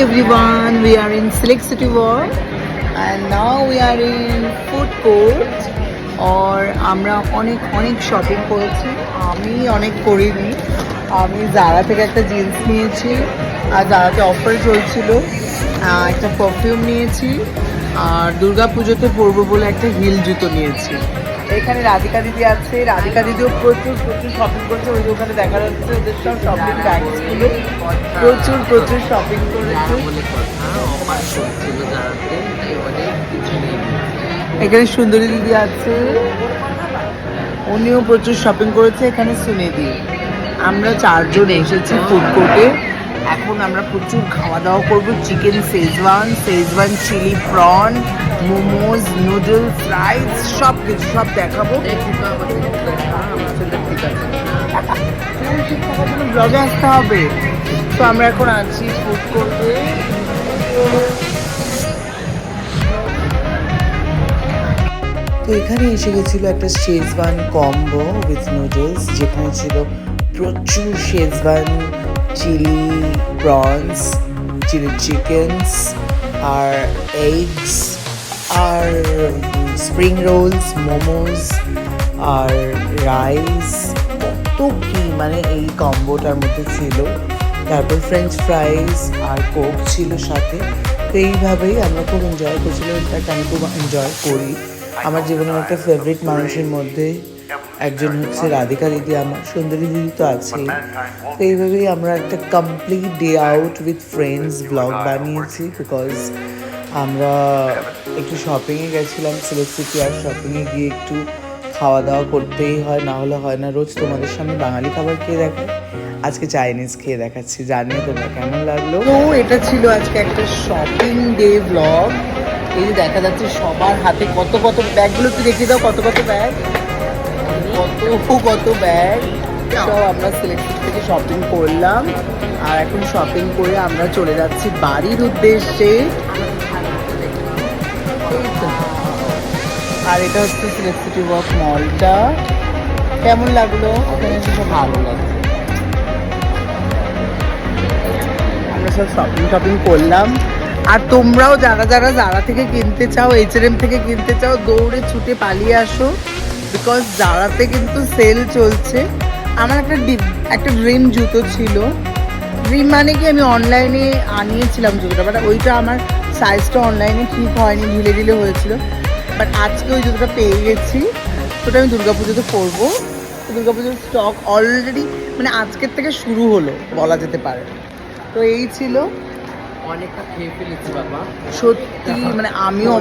everyone, we are in Select City Walk and now we are in food court और আমরা অনেক অনেক shopping করেছি। আমি অনেক করিনি, আমি জারা থেকে একটা জিন্স নিয়েছি আর জারাতে অফার চলছিল, একটা পারফিউম নিয়েছি আর দুর্গা পুজোতে পরবো বলে একটা হিল জুতো নিয়েছি। এখানে রাধিকা দিদি আছে, রাধিকা দিদিও প্রচুর প্রচুর শপিং করছে, ওই দোকানে দেখা যাচ্ছে ওদের সব শপিং ব্যাগসগুলো প্রচুর প্রচুর শপিং করেছে। এখানে সুন্দরী দিদি আছে, উনিও প্রচুর শপিং করেছে। এখানে সুনিধি, আমরা চারজন এসেছি ফুড কোর্টে। এখন আমরা প্রচুর খাওয়া দাওয়া করবো, chicken schezwan chilli prawn, momos, noodles, rice, সব কিছু সব দেখাবো। ব্লগে আসতে হবে। তো আমরা এখন আছি ফুড কোর্টে। তো এখানে এসে গেছিলো একটা শেজওয়ান কম্বো উইথ নুডলস, যেখানে ছিল প্রচুর Schezwan chilli prawns, chilli chickens আর এগস আর স্প্রিং রোলস, মোমোজ আর রাইস, কত কি মানে এই কম্বোটার মধ্যে ছিল। তারপর ফ্রেঞ্চ ফ্রাইজ আর কোক ছিল সাথে। তো এইভাবেই আমরা খুব এনজয় করছিলাম। ইনফ্যাক্ট আমি খুব এনজয় করি। আমার জীবনের একটা ফেভারিট মানুষের মধ্যে একজন হচ্ছে রাধিকা দিদি, আমার সুন্দরী দিদি তো আছেই। তো এইভাবেই আমরা একটা complete day out with friends blog বানিয়েছি, বিকজ আমরা একটু শপিংয়ে গেছিলাম সিলেক্ট সিটি, আর শপিংয়ে গিয়ে একটু খাওয়া দাওয়া করতেই হয়, না হলে হয় না। রোজ তোমাদের সামনে বাঙালি খাবার খেয়ে দেখায়, আজকে চাইনিজ খেয়ে দেখাচ্ছি। জানিয়ে তোমরা কেমন লাগলো। তো এটা ছিল আজকে একটা শপিং ডে ব্লগ। এই যে দেখা যাচ্ছে সবার হাতে কত কত ব্যাগগুলো, একটু দেখিয়ে দাও কত কত ব্যাগ, কত ব্যাগ। সব আমরা সিলেক্ট থেকে শপিং করলাম আর এখন শপিং করে আমরা চলে যাচ্ছি বাড়ির উদ্দেশ্যে। আর এটা হচ্ছে সিলেক্ট সিটি ওয়াক মলটা। কেমন লাগলো? ওখানে খুব ভালো লাগছে। আমরা সব শপিং করলাম। আর তোমরাও যারা যারা জারা থেকে কিনতে চাও, H&M থেকে কিনতে চাও, দৌড়ে ছুটে পালিয়ে আসো, বিকজ জারাতে কিন্তু সেল চলছে। আমার একটা ড্রিম জুতো ছিল। ড্রিম মানে কি, আমি অনলাইনে আনিয়েছিলাম জুতোটা, বাট ওইটা আমার সাইজটা অনলাইনে ঠিক হয়নি, ঢিলে ঢিলে হয়েছিল। বাট আজকে ওই জুতোটা পেয়ে গেছি, ওটা আমি দুর্গাপুজোতে পরবো। দুর্গাপুজোর স্টক অলরেডি মানে আজকের থেকে শুরু হলো বলা যেতে পারে। তো এই ছিল, অনেকটা খেয়ে ফেলেছি বাবা, সত্যি মানে আমিও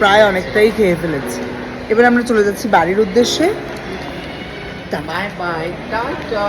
প্রায় অনেকটাই খেয়ে ফেলেছি। এবার আমরা চলে যাচ্ছি বাড়ির উদ্দেশ্যে। Bye bye, tata.